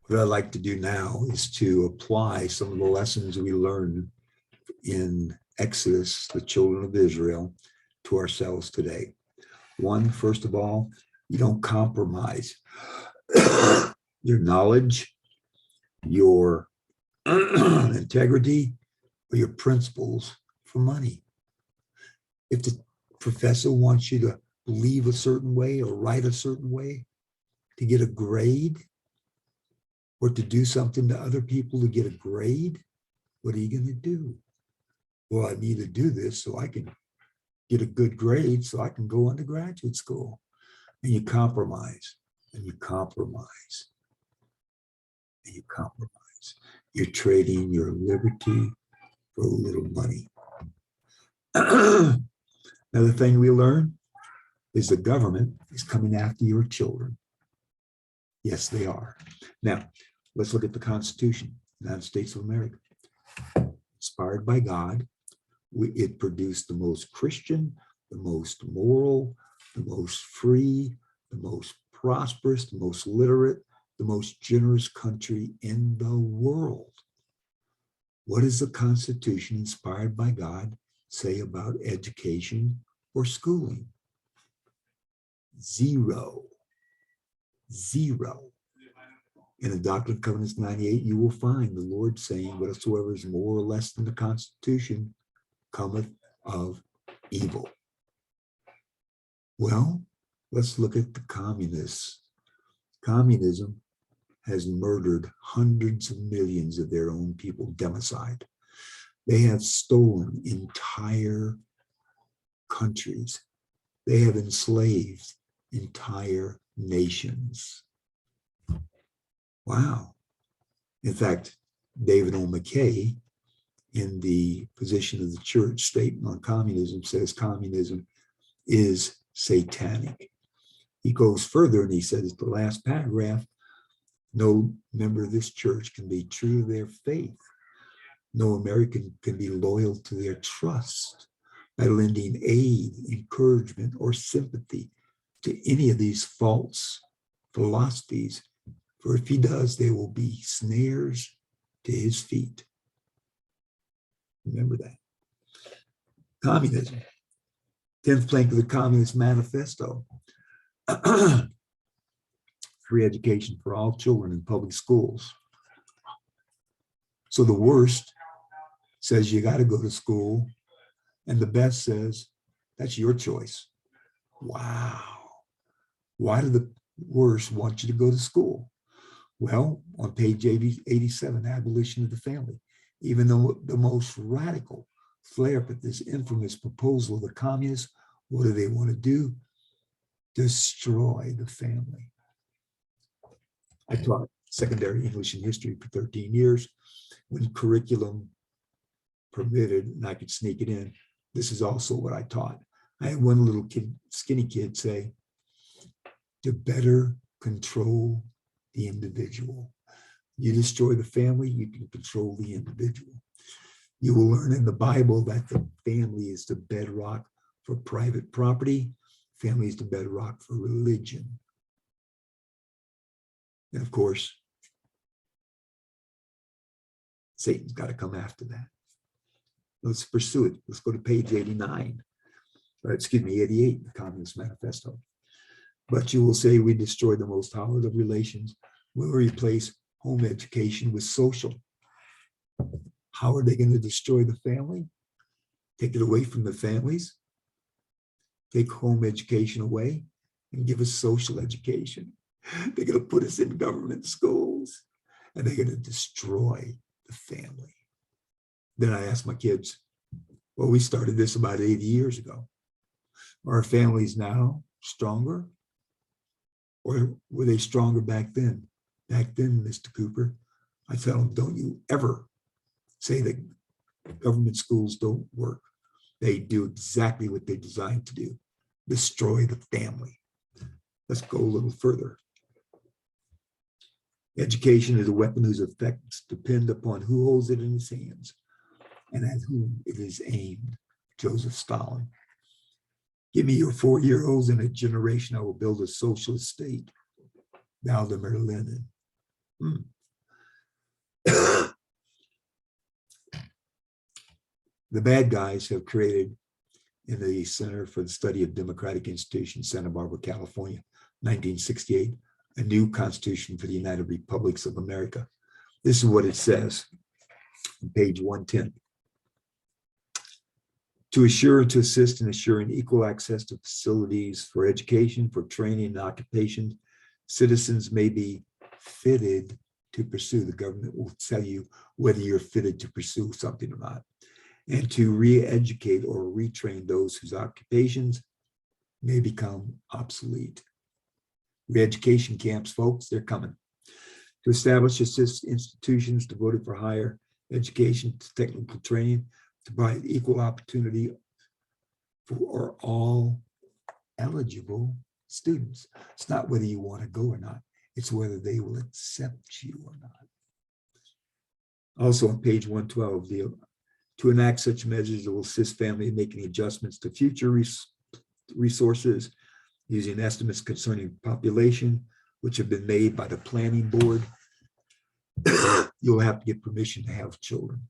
what I'd like to do now is to apply some of the lessons we learned in Exodus, the children of Israel, to ourselves today. One, first of all, you don't compromise your knowledge, your integrity, or your principles for money. If the professor wants you to believe a certain way or write a certain way to get a grade, or to do something to other people to get a grade, what are you going to do? Well, I need to do this so I can get a good grade so I can go on to graduate school. And you compromise, and you compromise, and you compromise. You're trading your liberty for a little money. Another thing we learn is the government is coming after your children. Yes, they are. Now, let's look at the Constitution, United States of America. Inspired by God, it produced the most Christian, the most moral, the most free, the most prosperous, the most literate, the most generous country in the world. What does the Constitution, inspired by God, say about education or schooling? Zero. Zero. In the Doctrine and Covenants 98, you will find the Lord saying, whatsoever is more or less than the Constitution cometh of evil. Well, let's look at the communists. Communism has murdered hundreds of millions of their own people, democide. They have stolen entire countries. They have enslaved entire nations. Wow. In fact, David O. McKay, in the position of the church statement on communism, says communism is satanic. He goes further and he says, the last paragraph, no member of this church can be true to their faith. No American can be loyal to their trust by lending aid, encouragement, or sympathy to any of these false philosophies. For if he does, they will be snares to his feet. Remember that. Communism. 10th plank of the Communist Manifesto. Free education for all children in public schools. So the worst says you got to go to school, and the best says that's your choice. Wow. Why do the worst want you to go to school? Well, on page 87, abolition of the family. Even though the most radical flare up at this infamous proposal of the communists, what do they want to do? Destroy the family. I taught secondary English and history for 13 years. When curriculum permitted and I could sneak it in, this is also what I taught. I had one little kid, skinny kid, say, to better control the individual. You destroy the family, you can control the individual. You will learn in the Bible that the family is the bedrock for private property. Family is the bedrock for religion. And of course, Satan's got to come after that. Let's pursue it. Let's go to page 89. Excuse me, 88, the Communist Manifesto. But you will say we destroy the most solid of relations. We'll replace home education with social. How are they going to destroy the family? Take it away from the families, take home education away, and give us social education. They're going to put us in government schools, and they're going to destroy the family. Then I asked my kids, well, we started this about 80 years ago. Are our families now stronger? Or were they stronger back then? Back then, Mr. Cooper, I tell them, don't you ever say that government schools don't work. They do exactly what they're designed to do, destroy the family. Let's go a little further. Education is a weapon whose effects depend upon who holds it in his hands and at whom it is aimed. Joseph Stalin. Give me your 4-year-olds in a generation, I will build a socialist state. Vladimir Lenin. The bad guys have created in the Center for the Study of Democratic Institutions, Santa Barbara, California, 1968, a new constitution for the United Republics of America. This is what it says on page 110. To assure, to assist in assuring equal access to facilities for education, for training and occupation, citizens may be fitted to pursue. The government will tell you whether you're fitted to pursue something or not. And to re-educate or retrain those whose occupations may become obsolete. Re-education camps, folks, they're coming. To establish institutions devoted for higher education, technical training, to provide equal opportunity for all eligible students. It's not whether you want to go or not, it's whether they will accept you or not. Also on page 112, to enact such measures that will assist family in making adjustments to future resources using estimates concerning population, which have been made by the planning board. You'll have to get permission to have children.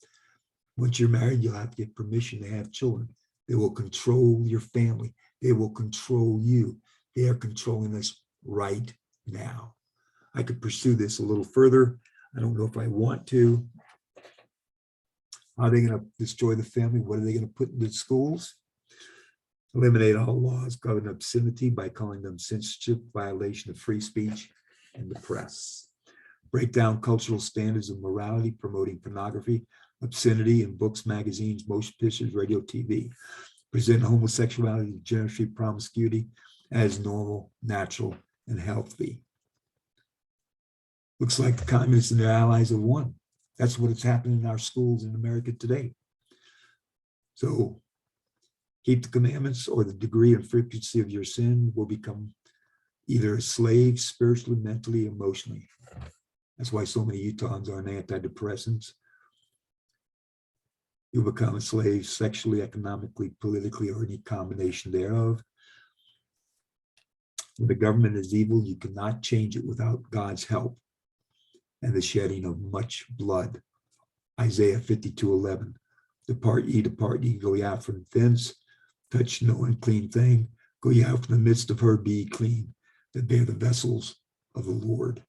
Once you're married, you'll have to get permission to have children. They will control your family. They will control you. They are controlling us right now. I could pursue this a little further. I don't know if I want to. How are they going to destroy the family? What are they going to put into schools? Eliminate all laws governing obscenity by calling them censorship, violation of free speech and the press. Break down cultural standards of morality, promoting pornography, obscenity in books, magazines, motion pictures, radio, TV. Present homosexuality, degeneracy, promiscuity as normal, natural, and healthy. Looks like the communists and their allies have won. That's what is happening in our schools in America today. So keep the commandments, or the degree and frequency of your sin will become either a slave spiritually, mentally, emotionally. That's why so many Utahns are on antidepressants. You'll become a slave sexually, economically, politically, or any combination thereof. When the government is evil, you cannot change it without God's help and the shedding of much blood. Isaiah 52:11. Depart ye, go ye out from thence, touch no unclean thing, go ye out from the midst of her, be ye clean, that bear the vessels of the Lord.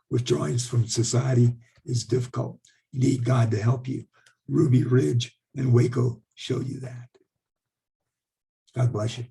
Withdrawing from society is difficult. You need God to help you. Ruby Ridge and Waco show you that. God bless you.